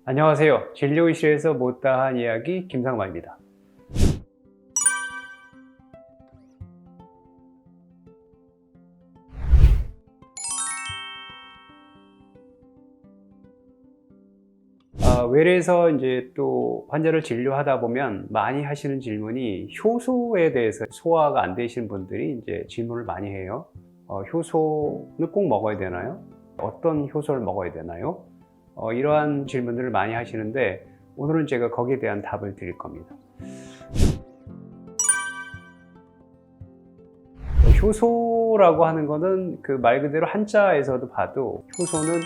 안녕하세요. 진료의실에서 못다한 이야기 김상만입니다. 외래에서 이제 또 환자를 진료하다 보면 많이 하시는 질문이 효소에 대해서 소화가 안 되시는 분들이 이제 질문을 많이 해요. 효소는 꼭 먹어야 되나요? 어떤 효소를 먹어야 되나요? 이러한 질문들을 많이 하시는데 오늘은 제가 거기에 대한 답을 드릴 겁니다. 효소라고 하는 거는 그 말 그대로 한자에서도 봐도 효소는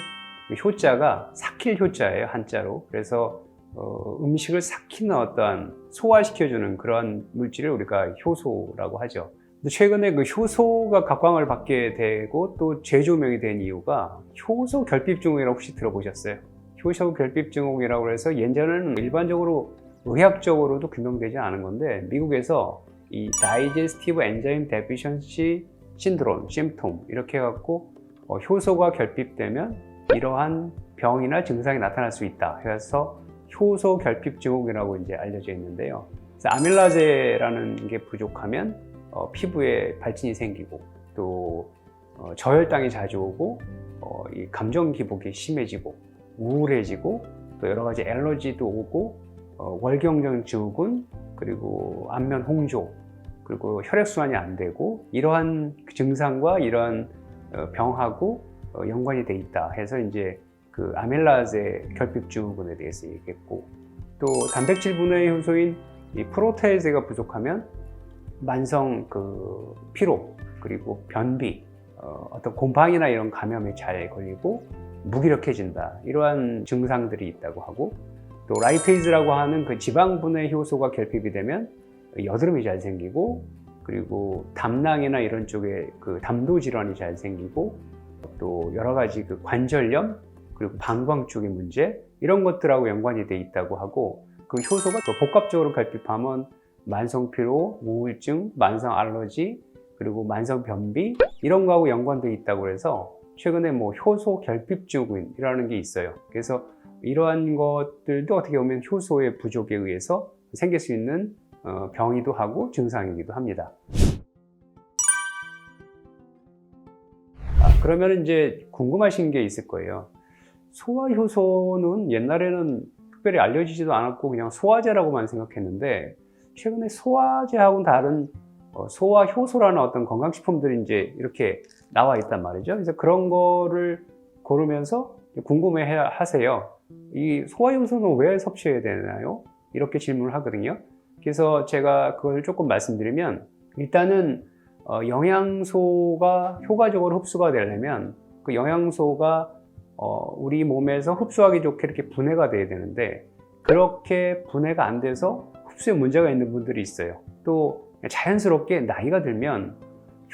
효자가 삭힐 효자예요, 한자로. 그래서 음식을 삭히는 어떠한 소화시켜주는 그런 물질을 우리가 효소라고 하죠. 근데 최근에 그 효소가 각광을 받게 되고 또 재조명이 된 이유가 효소 결핍 증후군이라고 혹시 들어보셨어요? 효소 결핍 증후군이라고 해서 예전에는 일반적으로 의학적으로도 규명되지 않은 건데 미국에서 이 Digestive Enzyme Deficiency Syndrome, 심톰 이렇게 해갖고 효소가 결핍되면 이러한 병이나 증상이 나타날 수 있다 해서 효소 결핍 증후군이라고 이제 알려져 있는데요. 그래서 아밀라제라는 게 부족하면 피부에 발진이 생기고 또 저혈당이 자주 오고 이 감정 기복이 심해지고 우울해지고 또 여러 가지 알러지도 오고 월경정 증후군 그리고 안면 홍조 그리고 혈액순환이 안 되고 이러한 증상과 이러한 병하고 연관이 돼 있다 해서 이제 그 아밀라제 결핍 증후군에 대해서 얘기했고 또 단백질 분해의 효소인 이 프로테아제가 부족하면 만성 그 피로 그리고 변비 어떤 곰팡이나 이런 감염에 잘 걸리고 무기력해진다 이러한 증상들이 있다고 하고 또 라이페이즈라고 하는 그 지방 분해 효소가 결핍이 되면 여드름이 잘 생기고 그리고 담낭이나 이런 쪽에 그 담도 질환이 잘 생기고 또 여러 가지 그 관절염 그리고 방광 쪽의 문제 이런 것들하고 연관이 돼 있다고 하고 그 효소가 또 복합적으로 결핍하면 만성 피로, 우울증, 만성 알러지 그리고 만성 변비 이런 거하고 연관돼 있다고 해서 최근에 뭐 효소 결핍 증후군이라는 게 있어요. 그래서 이러한 것들도 어떻게 보면 효소의 부족에 의해서 생길 수 있는 병이기도 하고 증상이기도 합니다. 그러면 이제 궁금하신 게 있을 거예요. 소화효소는 옛날에는 특별히 알려지지도 않았고 그냥 소화제라고만 생각했는데 최근에 소화제하고는 다른 소화효소라는 어떤 건강식품들이 이제 이렇게 나와 있단 말이죠. 그래서 그런 거를 고르면서 궁금해 하세요. 이 소화효소는 왜 섭취해야 되나요? 이렇게 질문을 하거든요. 그래서 제가 그걸 조금 말씀드리면 일단은 영양소가 효과적으로 흡수가 되려면 그 영양소가 우리 몸에서 흡수하기 좋게 이렇게 분해가 돼야 되는데 그렇게 분해가 안 돼서 흡수에 문제가 있는 분들이 있어요. 또 자연스럽게 나이가 들면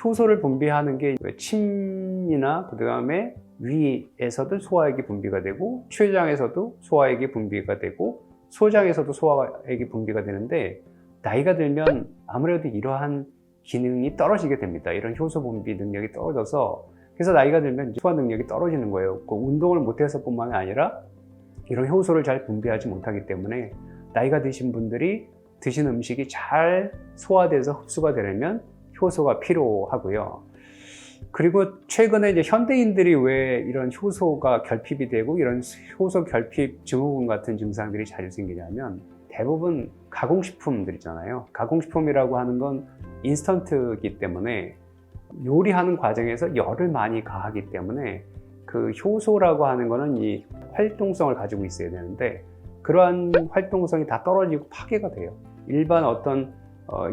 효소를 분비하는 게 침이나 그 다음에 위에서도 소화액이 분비가 되고 췌장에서도 소화액이 분비가 되고 소장에서도 소화액이 분비가 되는데 나이가 들면 아무래도 이러한 기능이 떨어지게 됩니다. 이런 효소 분비 능력이 떨어져서 그래서 나이가 들면 소화 능력이 떨어지는 거예요. 운동을 못해서뿐만 아니라 이런 효소를 잘 분비하지 못하기 때문에 나이가 드신 분들이 드신 음식이 잘 소화돼서 흡수가 되려면 효소가 필요하고요. 그리고 최근에 이제 현대인들이 왜 이런 효소가 결핍이 되고 이런 효소 결핍 증후군 같은 증상들이 자주 생기냐면 대부분 가공식품들 있잖아요. 가공식품이라고 하는 건 인스턴트이기 때문에 요리하는 과정에서 열을 많이 가하기 때문에 그 효소라고 하는 거는 이 활동성을 가지고 있어야 되는데 그러한 활동성이 다 떨어지고 파괴가 돼요. 일반 어떤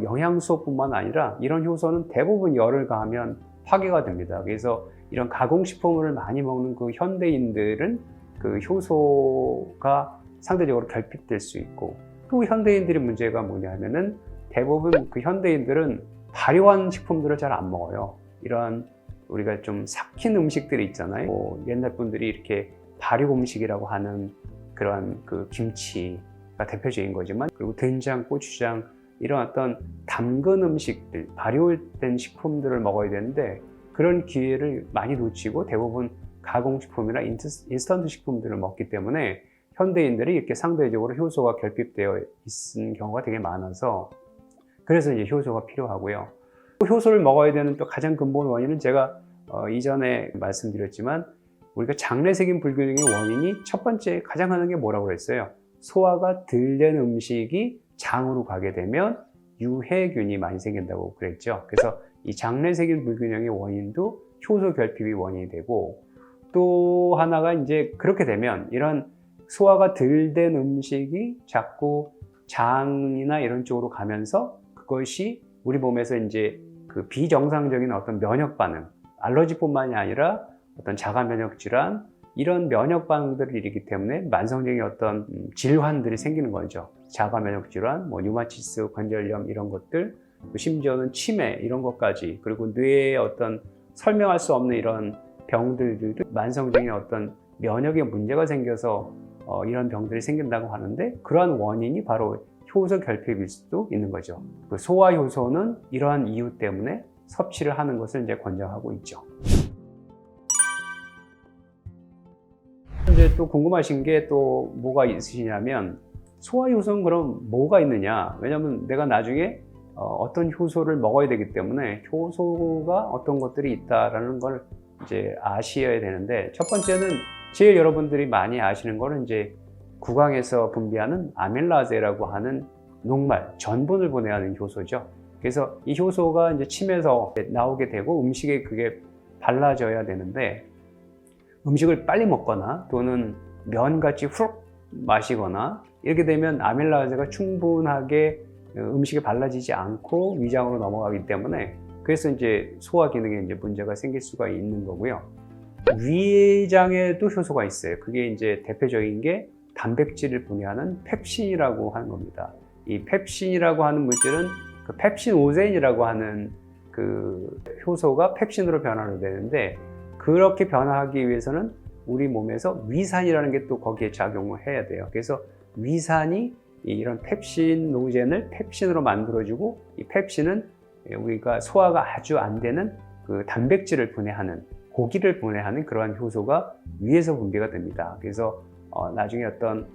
영양소뿐만 아니라 이런 효소는 대부분 열을 가하면 파괴가 됩니다. 그래서 이런 가공식품을 많이 먹는 그 현대인들은 그 효소가 상대적으로 결핍될 수 있고 또 현대인들의 문제가 뭐냐 하면은 대부분 그 현대인들은 발효한 식품들을 잘 안 먹어요. 이런 우리가 좀 삭힌 음식들이 있잖아요. 뭐 옛날 분들이 이렇게 발효 음식이라고 하는 그런 그 김치가 대표적인 거지만 그리고 된장, 고추장 이런 어떤 담근 음식들, 발효된 식품들을 먹어야 되는데 그런 기회를 많이 놓치고 대부분 가공식품이나 인스턴트 식품들을 먹기 때문에 현대인들이 이렇게 상대적으로 효소가 결핍되어 있는 경우가 되게 많아서 그래서 이제 효소가 필요하고요. 효소를 먹어야 되는 또 가장 근본 원인은 제가 이전에 말씀드렸지만 우리가 장내세균 불균형의 원인이 첫 번째 가장 하는 게 뭐라고 그랬어요? 소화가 덜 된 음식이 장으로 가게 되면 유해균이 많이 생긴다고 그랬죠. 그래서 이 장내세균 불균형의 원인도 효소 결핍이 원인이 되고 또 하나가 이제 그렇게 되면 이런 소화가 덜 된 음식이 자꾸 장이나 이런 쪽으로 가면서 그것이 우리 몸에서 이제 그 비정상적인 어떤 면역 반응, 알러지뿐만이 아니라 어떤 자가 면역 질환 이런 면역 반응들을 일으키기 때문에 만성적인 어떤 질환들이 생기는 거죠. 자가 면역 질환, 뭐 류마티스, 관절염 이런 것들, 심지어는 치매 이런 것까지 그리고 뇌에 어떤 설명할 수 없는 이런 병들도 만성적인 어떤 면역에 문제가 생겨서 이런 병들이 생긴다고 하는데 그러한 원인이 바로 효소 결핍일 수도 있는 거죠. 그 소화 효소는 이러한 이유 때문에 섭취를 하는 것을 이제 권장하고 있죠. 이제 또 궁금하신 게 또 뭐가 있으시냐면 소화 효소는 그럼 뭐가 있느냐? 왜냐하면 내가 나중에 어떤 효소를 먹어야 되기 때문에 효소가 어떤 것들이 있다라는 걸 이제 아셔야 되는데 첫 번째는 제일 여러분들이 많이 아시는 거는 이제 구강에서 분비하는 아밀라제라고 하는 녹말, 전분을 분해하는 효소죠. 그래서 이 효소가 이제 침에서 나오게 되고 음식에 그게 발라져야 되는데 음식을 빨리 먹거나 또는 면같이 훅 마시거나 이렇게 되면 아밀라제가 충분하게 음식에 발라지지 않고 위장으로 넘어가기 때문에 그래서 이제 소화 기능에 이제 문제가 생길 수가 있는 거고요. 위장에도 효소가 있어요. 그게 이제 대표적인 게 단백질을 분해하는 펩신이라고 하는 겁니다. 이 펩신이라고 하는 물질은 그 펩신오젠이라고 하는 그 효소가 펩신으로 변화를 되는데 그렇게 변화하기 위해서는 우리 몸에서 위산이라는 게 또 거기에 작용을 해야 돼요. 그래서 위산이 이런 펩신오젠을 펩신으로 만들어주고 이 펩신은 우리가 소화가 아주 안 되는 그 단백질을 분해하는 고기를 분해하는 그러한 효소가 위에서 분비가 됩니다. 그래서 나중에 어떤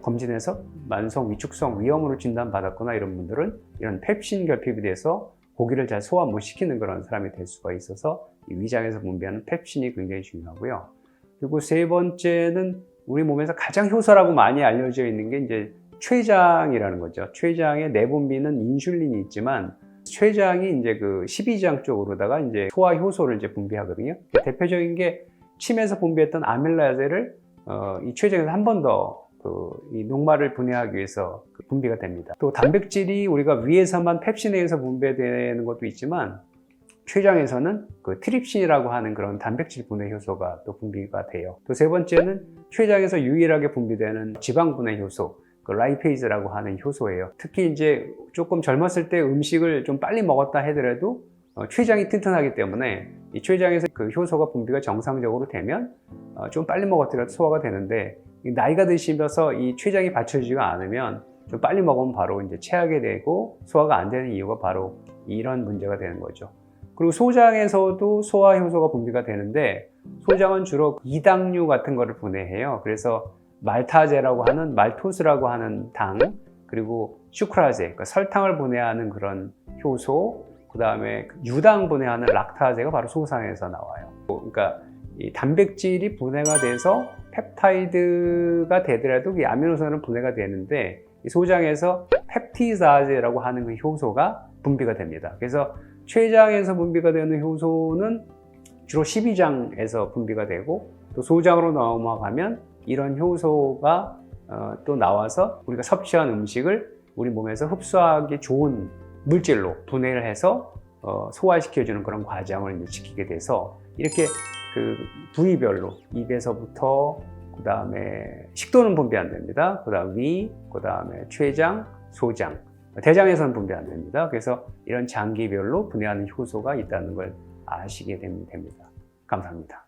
검진에서 만성 위축성 위염으로 진단받았거나 이런 분들은 이런 펩신 결핍이 돼서 고기를 잘 소화 못 시키는 그런 사람이 될 수가 있어서 이 위장에서 분비하는 펩신이 굉장히 중요하고요. 그리고 세 번째는 우리 몸에서 가장 효소라고 많이 알려져 있는 게 이제 췌장이라는 거죠. 췌장에 내분비는 인슐린이 있지만 췌장이 이제 그 십이장 쪽으로다가 이제 소화 효소를 이제 분비하거든요. 대표적인 게 침에서 분비했던 아밀라제를 이 췌장에서 한 번 더 이 녹말을 분해하기 위해서 분비가 됩니다. 또 단백질이 우리가 위에서만 펩신에 의해서 분비되는 것도 있지만 췌장에서는 그 트립신이라고 하는 그런 단백질 분해 효소가 또 분비가 돼요. 또 세 번째는 췌장에서 유일하게 분비되는 지방 분해 효소, 그 라이페이즈라고 하는 효소예요. 특히 이제 조금 젊었을 때 음식을 좀 빨리 먹었다 하더라도 췌장이 튼튼하기 때문에 이 췌장에서 그 효소가 분비가 정상적으로 되면 좀 빨리 먹었더라도 소화가 되는데 나이가 드시면서 이 췌장이 받쳐주지가 않으면 좀 빨리 먹으면 바로 이제 체하게 되고 소화가 안 되는 이유가 바로 이런 문제가 되는 거죠. 그리고 소장에서도 소화 효소가 분비가 되는데 소장은 주로 이당류 같은 거를 분해해요. 그래서 말타제라고 하는 말토스라고 하는 당 그리고 슈크라제, 그러니까 설탕을 분해하는 그런 효소 그 다음에 유당 분해하는 락타제가 바로 소장에서 나와요. 그러니까 이 단백질이 분해가 돼서 펩타이드가 되더라도 이 아미노산은 분해가 되는데 이 소장에서 펩티다제라고 하는 그 효소가 분비가 됩니다. 그래서 췌장에서 분비가 되는 효소는 주로 십이장에서 분비가 되고 또 소장으로 넘어가면 이런 효소가 또 나와서 우리가 섭취한 음식을 우리 몸에서 흡수하기 좋은 물질로 분해를 해서 소화시켜주는 그런 과정을 이제 지키게 돼서 이렇게 그 부위별로 입에서부터 그 다음에 식도는 분비 안 됩니다. 그 다음 위, 그 다음에 췌장, 소장, 대장에서는 분비 안 됩니다. 그래서 이런 장기별로 분해하는 효소가 있다는 걸 아시게 됩니다. 감사합니다.